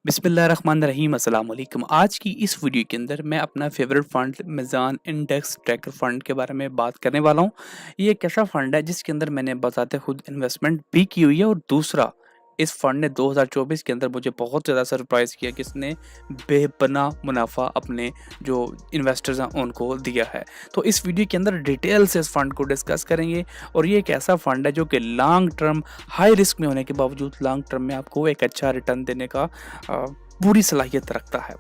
बिस्मिल्लाहिर्रहमानिर्रहीम अस्सलाम वालेकुम। आज की इस वीडियो के अंदर मैं अपना favourite fund Meezan index tracker fund के बारे में बात करने वाला हूँ। ये एक ऐसा फ़ंड है जिसके अंदर मैंने बज़ाते खुद इन्वेस्टमेंट भी की हुई है और दूसरा इस फ़ंड ने 2024 के अंदर मुझे बहुत ज़्यादा सरप्राइज़ किया कि इसने बेपनाह मुनाफ़ा अपने जो इन्वेस्टर्स हैं उनको दिया है। तो इस वीडियो के अंदर डिटेल से इस फ़ंड को डिस्कस करेंगे और ये एक ऐसा फ़ंड है जो कि लॉन्ग टर्म हाई रिस्क में होने के बावजूद लॉन्ग टर्म में आपको एक अच्छा रिटर्न देने का पूरी सलाहियत रखता है।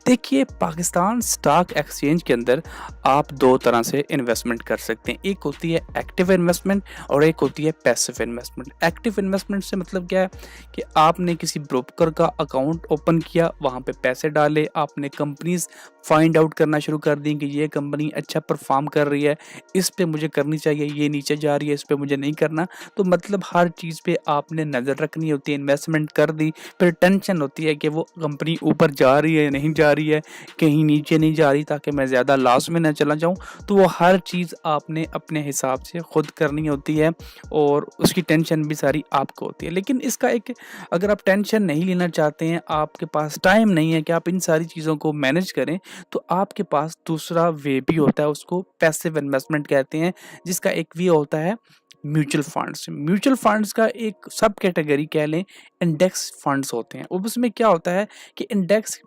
देखिए, पाकिस्तान स्टॉक एक्सचेंज के अंदर आप दो तरह से इन्वेस्टमेंट कर सकते हैं। एक होती है एक्टिव इन्वेस्टमेंट और एक होती है पैसिव इन्वेस्टमेंट। एक्टिव इन्वेस्टमेंट से मतलब क्या है कि आपने किसी ब्रोकर का अकाउंट ओपन किया, वहाँ पे पैसे डाले, आपने कंपनीज फाइंड आउट करना शुरू कर दी कि ये कंपनी अच्छा परफॉर्म कर रही है, इस पे मुझे करनी चाहिए, ये नीचे जा रही है, इस पे मुझे नहीं करना। तो मतलब हर चीज़ पे आपने नज़र रखनी होती है। इन्वेस्टमेंट कर दी, फिर टेंशन होती है कि वो कंपनी ऊपर जा रही है, नहीं जा रही है, कहीं नीचे नहीं जा रही, ताकि मैं ज़्यादा लॉस में ना चला जाऊँ। तो वो हर चीज़ आपने अपने हिसाब से खुद करनी होती है और उसकी टेंशन भी सारी आपको होती है। लेकिन इसका एक, अगर आप टेंशन नहीं लेना चाहते हैं, आपके पास टाइम नहीं है कि आप इन सारी चीज़ों को मैनेज करें, तो आपके पास दूसरा वे भी होता है, उसको पैसिव इन्वेस्टमेंट कहते हैं, जिसका एक वे होता है म्यूचुअल फंड्स। म्यूचुअल फंड्स का एक सब कैटेगरी कह लें इंडेक्स फंड्स होते हैं। अब उसमें क्या होता है कि इंडेक्स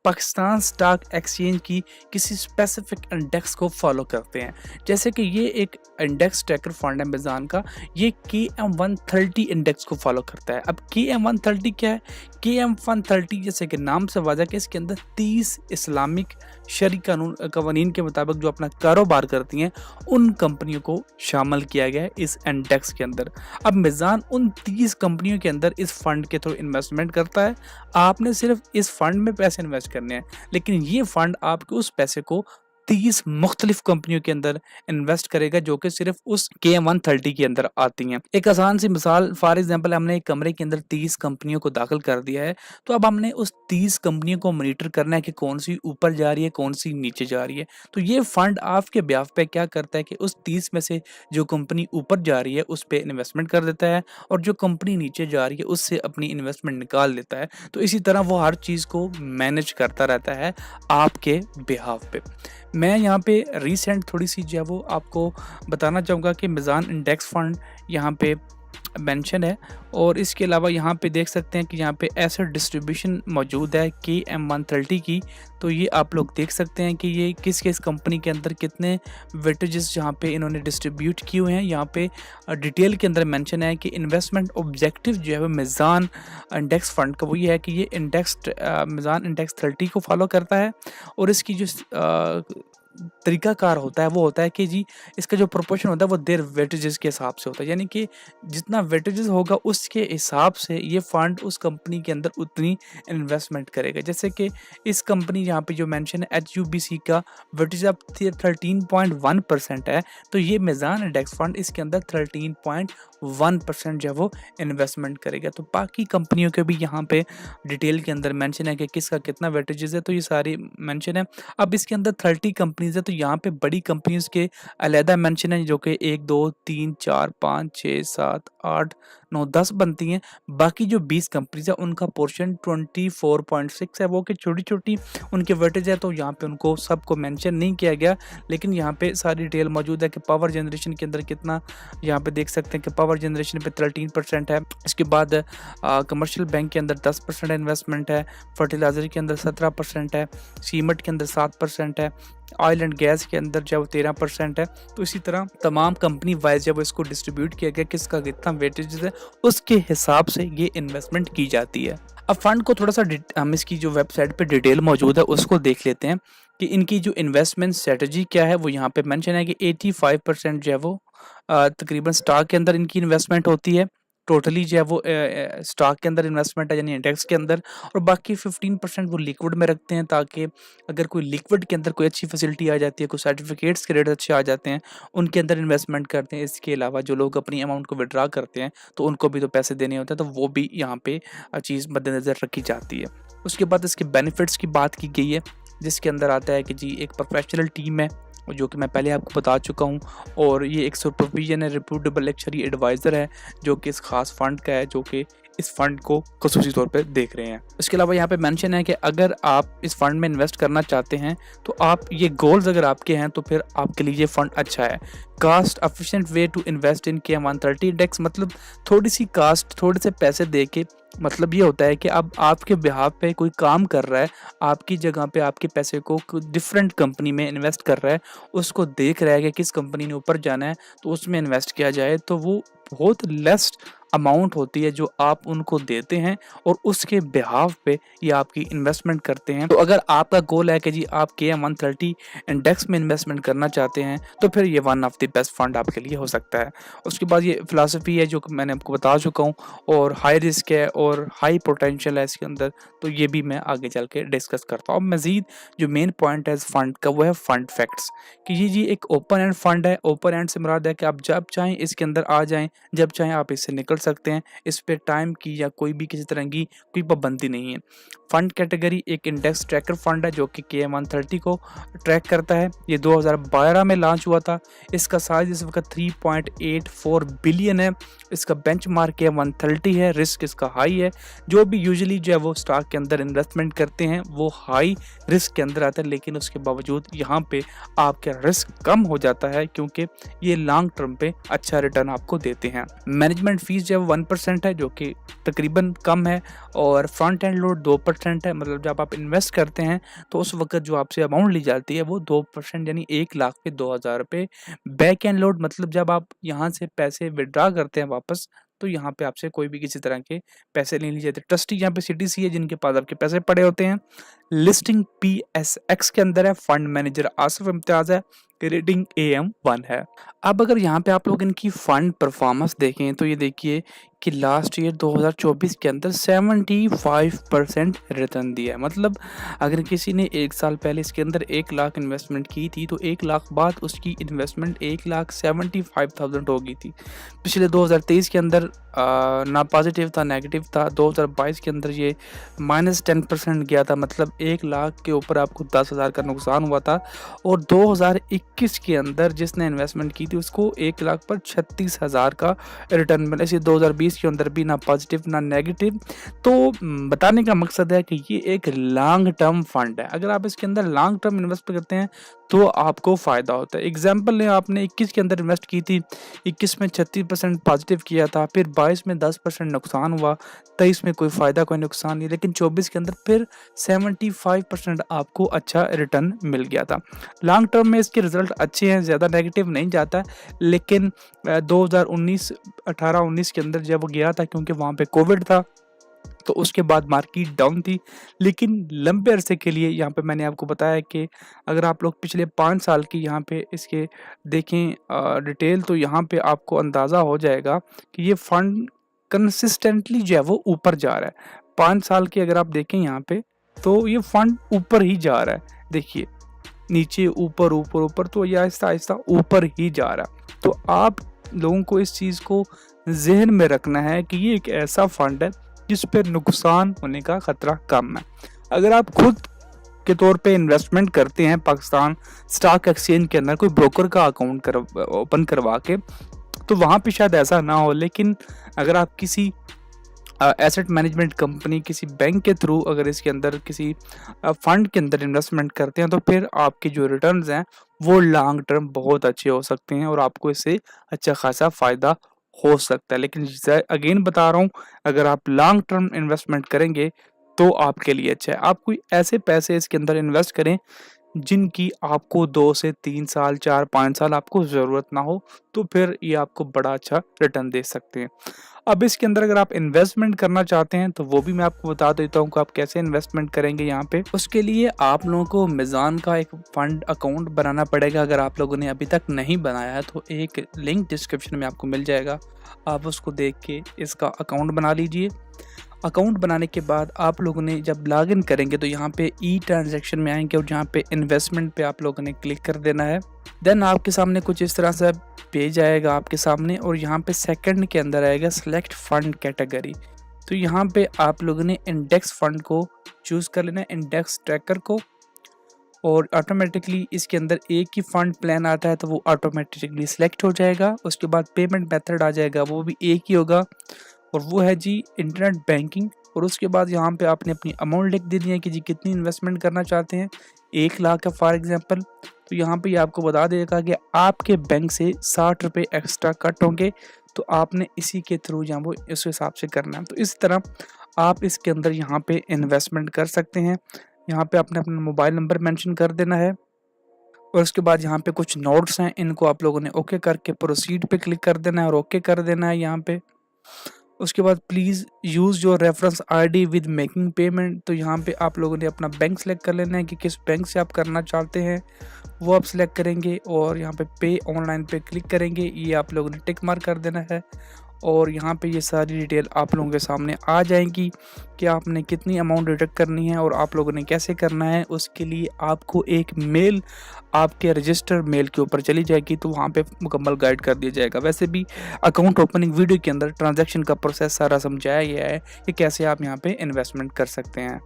पाकिस्तान स्टॉक एक्सचेंज की किसी स्पेसिफिक इंडेक्स को फॉलो करते हैं। जैसे कि ये एक इंडेक्स ट्रैकर फंड है मीज़ान का, ये KM130 इंडेक्स को फॉलो करता है। अब KM130 क्या है? KM130 जैसे कि नाम से वाज़ह कि इसके अंदर 30 इस्लामिक शरई कवानीन के मुताबिक जो अपना कारोबार करती हैं, उन कंपनियों को शामिल किया गया है इस इंडेक्स के अंदर। अब मीज़ान उन 30 कंपनियों के अंदर इस फंड के थ्रू इन्वेस्टमेंट करता है। आपने सिर्फ इस फंड में पैसे इन्वेस्ट करने हैं, लेकिन ये फंड आपके उस पैसे को 30 मुख्तलिफ कंपनियों के अंदर इन्वेस्ट करेगा जो कि सिर्फ उस KM130 के अंदर आती हैं। एक आसान सी मिसाल, फॉर एग्जांपल हमने एक कमरे के अंदर 30 कंपनियों को दाखिल कर दिया है, तो अब हमने उस 30 कंपनियों को मॉनिटर करना है कि कौन सी ऊपर जा रही है, कौन सी नीचे जा रही है। तो ये फंड आपके ब्याह पे क्या करता है कि उस 30 में से जो कंपनी ऊपर जा रही है उस पर इन्वेस्टमेंट कर देता है और जो कंपनी नीचे जा रही है उससे अपनी इन्वेस्टमेंट निकाल लेता है। तो इसी तरह वो हर चीज़ को मैनेज करता रहता है आपके बिहाफ पे। मैं यहाँ पे रिसेंट थोड़ी सी जो है वो आपको बताना चाहूँगा कि मीज़ान इंडेक्स फ़ंड यहाँ पे मेंशन है और इसके अलावा यहाँ पे देख सकते हैं कि यहाँ पे एसेट डिस्ट्रीब्यूशन मौजूद है KM130 की। तो ये आप लोग देख सकते हैं कि ये किस किस कंपनी के अंदर कितने वेटेजेस जहाँ पे इन्होंने डिस्ट्रीब्यूट किए हुए हैं। यहाँ पे डिटेल के अंदर मेंशन है कि इन्वेस्टमेंट ऑब्जेक्टिव जो है वो मीज़ान इंडेक्स फ़ंड का वो ये है कि ये मीज़ान इंडेक्स 30 को फॉलो करता है और इसकी जो तरीकाकार होता है वो होता है कि जी इसका जो प्रोपोर्शन होता है वो देयर वेटेजेस के हिसाब से होता है, यानी कि जितना वेटेजेस होगा उसके हिसाब से ये फंड उस कंपनी के अंदर उतनी इन्वेस्टमेंट करेगा। जैसे कि इस कंपनी यहाँ पे जो मेंशन है HUBC का वेटेज अब 13.1% है, तो ये मीज़ान इंडेक्स फंड इसके अंदर 13.1% जो है वो इन्वेस्टमेंट करेगा। तो बाकी कंपनियों के भी यहाँ पे डिटेल के अंदर मेंशन है कि किसका कितना वेटेजेस है, तो ये सारी मेंशन है। अब इसके अंदर 30 कंपनीज है, तो यहाँ पे बड़ी कंपनीज के अलहदा मेंशन है जो कि 1 2 3 4 5 6 7 8 9 10 बनती हैं। बाकी जो 20 कंपनीज है उनका पोर्शन 24.6 है, वो कि छोटी छोटी उनके वेटेज है, तो यहाँ पे उनको सबको मेंशन नहीं किया गया, लेकिन यहाँ पे सारी डिटेल मौजूद है कि पावर जनरेशन के अंदर कितना, यहाँ पे देख सकते हैं कि पावर जनरेशन पे 13% है। इसके बाद कमर्शियल बैंक के अंदर 10% इन्वेस्टमेंट है, फर्टिलाइज़र के अंदर 17% है, सीमेंट के अंदर 7% है, ऑयल एंड गैस के अंदर जो 13% है। तो इसी तरह तमाम कंपनी वाइज जब इसको डिस्ट्रीब्यूट किया गया किसका कितना वेटेज है उसके हिसाब से ये इन्वेस्टमेंट की जाती है। अब फंड को थोड़ा सा हम इसकी जो वेबसाइट पे डिटेल मौजूद है उसको देख लेते हैं कि इनकी जो इन्वेस्टमेंट स्ट्रेटजी क्या है। वो यहाँ पे मेंशन है कि 85% जो है वो तकरीबन स्टॉक के अंदर इनकी इन्वेस्टमेंट होती है। टोटली जो है वो स्टॉक के अंदर इन्वेस्टमेंट है यानी इंडेक्स के अंदर, और बाकी 15% वो लिक्विड में रखते हैं ताकि अगर कोई लिक्विड के अंदर कोई अच्छी फैसिलिटी आ जाती है, कोई सर्टिफिकेट्स के रेट अच्छे आ जाते हैं, उनके अंदर इन्वेस्टमेंट करते हैं। इसके अलावा जो लोग अपनी अमाउंट को विड्रा करते हैं तो उनको भी तो पैसे देने होते हैं, तो वो भी यहाँ पे चीज़ मद्देनज़र रखी जाती है। उसके बाद इसके बेनिफिट्स की बात की गई है, जिसके अंदर आता है कि जी एक प्रोफेशनल टीम है जो कि मैं पहले आपको बता चुका हूँ, और ये एक सुपरविजन है, रिप्यूटेबल एक्चुअली एडवाइज़र है जो कि इस खास फंड का है, जो कि इस फंड को खसूसी तौर पे देख रहे हैं। इसके अलावा यहाँ पे मेंशन है कि अगर आप इस फंड में इन्वेस्ट करना चाहते हैं तो आप ये गोल्स अगर आपके हैं तो फिर आपके लिए ये फंड अच्छा है। Cost efficient way to invest in KM130 index, मतलब थोड़ी सी कास्ट, थोड़े से पैसे दे के, मतलब ये होता है कि अब आपके बिहाफ पे कोई काम कर रहा है, आपकी जगह पे आपके पैसे को डिफरेंट कंपनी में इन्वेस्ट कर रहा है, उसको देख रहा है कि किस कंपनी ने ऊपर जाना है तो उसमें इन्वेस्ट किया जाए, तो वो बहुत लेस अमाउंट होती है जो आप उनको देते हैं और उसके बिहाफ पे ये आपकी इन्वेस्टमेंट करते हैं। तो अगर आपका गोल है कि जी आप KM130 इंडेक्स में इन्वेस्टमेंट करना चाहते हैं तो फिर ये one of the best fund आपके लिए हो सकता है। उसके बाद ये फिलॉसफी है जो मैंने आपको बता चुका हूँ, और हाई रिस्क है और हाई पोटेंशियल है इसके अंदर, तो ये भी मैं आगे चल के डिस्कस करता हूँ। मजीद जो मेन पॉइंट है इस फंड का वो है फंड फैक्ट्स, कि ये जी एक ओपन एंड फंड है। ओपन एंड से मुराद है कि आप जब चाहें इसके अंदर आ जाएं, जब चाहें आप इससे निकल सकते हैं। इस पे टाइम की या कोई भी किसी तरह की कोई पाबंदी नहीं है। फंड कैटेगरी एक इंडेक्स ट्रैकर फंड है जो कि KM130 को ट्रैक करता है। ये 2012 में लॉन्च हुआ था। इसका साइज इस वक्त 3.84 बिलियन है। इसका बेंचमार्क KM130 है। रिस्क इसका हाई है। जो भी यूजुअली जो है वो स्टॉक के अंदर इन्वेस्टमेंट करते हैं वो हाई रिस्क के अंदर आता है, लेकिन उसके बावजूद यहाँ पे आपका रिस्क कम हो जाता है क्योंकि ये लॉन्ग टर्म पे अच्छा रिटर्न आपको देते हैं। मैनेजमेंट फीस जो है 1% है, जो कि तकरीबन कम है, और फ्रंट एंड लोड 2% है। मतलब जब आप इन्वेस्ट करते हैं तो उस वक्त जो आपसे अमाउंट ली जाती है वो 2%, यानी 1 लाख पे 2000 रुपये। बैक एंड लोड मतलब जब आप यहाँ से पैसे विड्रा करते हैं वापस, तो यहाँ पे आपसे कोई भी किसी तरह के पैसे नहीं लिए जाते। ट्रस्टी यहाँ पे CTC है जिनके पास आपके पैसे पड़े होते हैं। लिस्टिंग PSX के अंदर है। फंड मैनेजर आसिफ इम्तियाज है। रेटिंग AM1 है। अब अगर यहाँ पे आप लोग इनकी फंड परफॉर्मेंस देखें तो ये देखिए कि लास्ट ईयर 2024 के अंदर 75% रिटर्न दिया है। मतलब अगर किसी ने 1 साल पहले इसके अंदर 1 लाख इन्वेस्टमेंट की थी तो 1 लाख बाद उसकी इन्वेस्टमेंट 1,75,000 हो गई थी। पिछले 2023 के अंदर ना पॉजिटिव था, नेगेटिव था। 2022 के अंदर ये -10% गया था, मतलब 1 लाख के ऊपर आपको 10,000 का नुकसान हुआ था। और 2021 के अंदर जिसने इन्वेस्टमेंट की थी उसको 1 लाख पर 36,000 का रिटर्न मिला। इसी 2020 के अंदर भी ना पॉजिटिव ना नेगेटिव। तो बताने का मकसद है कि ये एक लॉन्ग टर्म फंड है। अगर आप इसके अंदर लॉन्ग टर्म इन्वेस्ट करते हैं तो आपको फ़ायदा होता है। एग्जाम्पल ने आपने 21 के अंदर इन्वेस्ट की थी, 21 में 36% पॉजिटिव किया था, फिर 22 में 10% नुकसान हुआ, 23 में कोई फ़ायदा कोई नुकसान नहीं, लेकिन 24 के अंदर फिर 75% आपको अच्छा रिटर्न मिल गया था। लॉन्ग टर्म में इसके रिजल्ट अच्छे हैं, ज़्यादा नेगेटिव नहीं जाता, लेकिन 2019 18-19 के अंदर जब वो गया था क्योंकि वहाँ पे कोविड था तो उसके बाद मार्केट डाउन थी। लेकिन लंबे अरसे के लिए यहाँ पे मैंने आपको बताया कि अगर आप लोग पिछले 5 साल की यहाँ पे इसके देखें डिटेल, तो यहाँ पे आपको अंदाज़ा हो जाएगा कि ये फंड कंसिस्टेंटली जो है वो ऊपर जा रहा है। 5 साल की अगर आप देखें यहाँ पे तो ये फंड ऊपर ही जा रहा है। देखिए नीचे ऊपर ऊपर ऊपर, तो ये आहिस्ता आहिस्ता ऊपर ही जा रहा है। तो आप लोगों को इस चीज़ को जहन में रखना है कि ये एक ऐसा फंड है जिस पे नुकसान होने का खतरा कम है। अगर आप खुद के तौर पे इन्वेस्टमेंट करते हैं पाकिस्तान स्टॉक एक्सचेंज के अंदर कोई ब्रोकर का अकाउंट ओपन करवा के, तो वहाँ पे शायद ऐसा ना हो, लेकिन अगर आप किसी एसेट मैनेजमेंट कंपनी, किसी बैंक के थ्रू अगर इसके अंदर किसी फंड के अंदर इन्वेस्टमेंट करते हैं तो फिर आपके जो रिटर्न्स हैं वो लॉन्ग टर्म बहुत अच्छे हो सकते हैं और आपको इससे अच्छा खासा फ़ायदा हो सकता है। लेकिन अगेन बता रहा हूँ, अगर आप लॉन्ग टर्म इन्वेस्टमेंट करेंगे तो आपके लिए अच्छा है। आप कोई ऐसे पैसे इसके अंदर इन्वेस्ट करें जिनकी आपको 2 से 3 साल 4-5 साल आपको ज़रूरत ना हो, तो फिर ये आपको बड़ा अच्छा रिटर्न दे सकते हैं। अब इसके अंदर अगर आप इन्वेस्टमेंट करना चाहते हैं तो वो भी मैं आपको बता देता हूँ कि आप कैसे इन्वेस्टमेंट करेंगे यहाँ पे। उसके लिए आप लोगों को मिज़ान का एक फ़ंड अकाउंट बनाना पड़ेगा। अगर आप लोगों ने अभी तक नहीं बनाया है तो एक लिंक डिस्क्रिप्शन में आपको मिल जाएगा, आप उसको देख के इसका अकाउंट बना लीजिए। अकाउंट बनाने के बाद आप लोगों ने जब लॉगिन करेंगे तो यहाँ पे ई ट्रांजैक्शन में आएंगे और जहाँ पे इन्वेस्टमेंट पे आप लोगों ने क्लिक कर देना है। देन आपके सामने कुछ इस तरह से पेज आएगा आपके सामने, और यहाँ पे सेकंड के अंदर आएगा सेलेक्ट फंड कैटेगरी। तो यहाँ पे आप लोगों ने इंडेक्स फंड को चूज़ कर लेना है, इंडेक्स ट्रैकर को, और ऑटोमेटिकली इसके अंदर एक ही फंड प्लान आता है तो वो ऑटोमेटिकली सिलेक्ट हो जाएगा। उसके बाद पेमेंट मेथड आ जाएगा, वो भी एक ही होगा। और वो है जी इंटरनेट बैंकिंग। और उसके बाद यहाँ पे आपने अपनी अमाउंट लिख देनी है कि जी कितनी इन्वेस्टमेंट करना चाहते हैं। 1 लाख है फॉर एग्जांपल, तो यहाँ पे ये आपको बता देगा कि आपके बैंक से 60 रुपये एक्स्ट्रा कट होंगे, तो आपने इसी के थ्रू यहाँ वो इस हिसाब से करना है। तो इस तरह आप इसके अंदर यहाँ पे इन्वेस्टमेंट कर सकते हैं। यहाँ पे आपने अपना मोबाइल नंबर मेंशन कर देना है और उसके बाद यहाँ पे कुछ नोट्स हैं, इनको आप लोगों ने ओके करके प्रोसीड पे क्लिक कर देना है और ओके कर देना है यहाँ पे। उसके बाद please use your reference ID with making payment, तो यहाँ पे आप लोगों ने अपना बैंक सेलेक्ट कर लेना है कि किस बैंक से आप करना चाहते हैं, वो आप सेलेक्ट करेंगे और यहाँ पे ऑनलाइन पे क्लिक करेंगे, ये आप लोगों ने टिक मार्क कर देना है। और यहाँ पे ये सारी डिटेल आप लोगों के सामने आ जाएगी कि आपने कितनी अमाउंट डिडक्ट करनी है और आप लोगों ने कैसे करना है। उसके लिए आपको एक मेल आपके रजिस्टर मेल के ऊपर चली जाएगी, तो वहाँ पे मुकम्मल गाइड कर दिया जाएगा। वैसे भी अकाउंट ओपनिंग वीडियो के अंदर ट्रांजैक्शन का प्रोसेस सारा समझाया गया है कि कैसे आप यहाँ पे इन्वेस्टमेंट कर सकते हैं।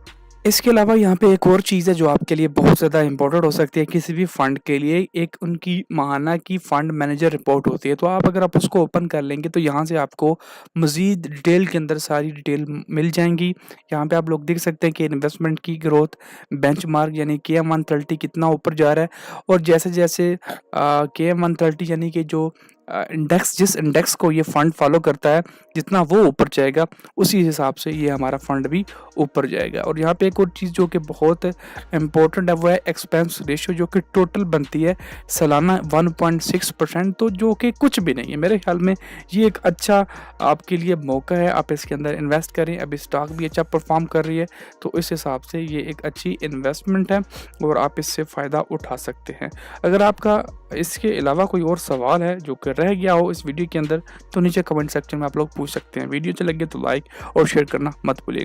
इसके अलावा यहाँ पे एक और चीज़ है जो आपके लिए बहुत ज़्यादा इम्पोर्टेंट हो सकती है किसी भी फ़ंड के लिए, एक उनकी माहाना की फ़ंड मैनेजर रिपोर्ट होती है। तो अगर आप उसको ओपन कर लेंगे तो यहाँ से आपको मज़ीद डिटेल के अंदर सारी डिटेल मिल जाएँगी। यहाँ पे आप लोग देख सकते हैं कि इन्वेस्टमेंट की ग्रोथ, बेंचमार्क यानी KM130 कितना ऊपर जा रहा है, और जैसे-जैसे KM130 यानी कि जो इंडेक्स, जिस इंडेक्स को ये फ़ंड फॉलो करता है, जितना वो ऊपर जाएगा उसी हिसाब से ये हमारा फ़ंड भी ऊपर जाएगा। और यहाँ पे एक और चीज़ जो कि बहुत इम्पोर्टेंट है वो है एक्सपेंस रेशियो, जो कि टोटल बनती है सालाना 1.6%, तो जो कि कुछ भी नहीं है। मेरे ख्याल में ये एक अच्छा आपके लिए मौका है, आप इसके अंदर इन्वेस्ट करें। अभी स्टॉक भी अच्छा परफॉर्म कर रही है, तो इस हिसाब से ये एक अच्छी इन्वेस्टमेंट है और आप इससे फ़ायदा उठा सकते हैं। अगर आपका इसके अलावा कोई और सवाल है जो कि रह गया हो इस वीडियो के अंदर, तो नीचे कमेंट सेक्शन में आप लोग पूछ सकते हैं। वीडियो अच्छी लगे तो लाइक और शेयर करना मत भूलिएगा।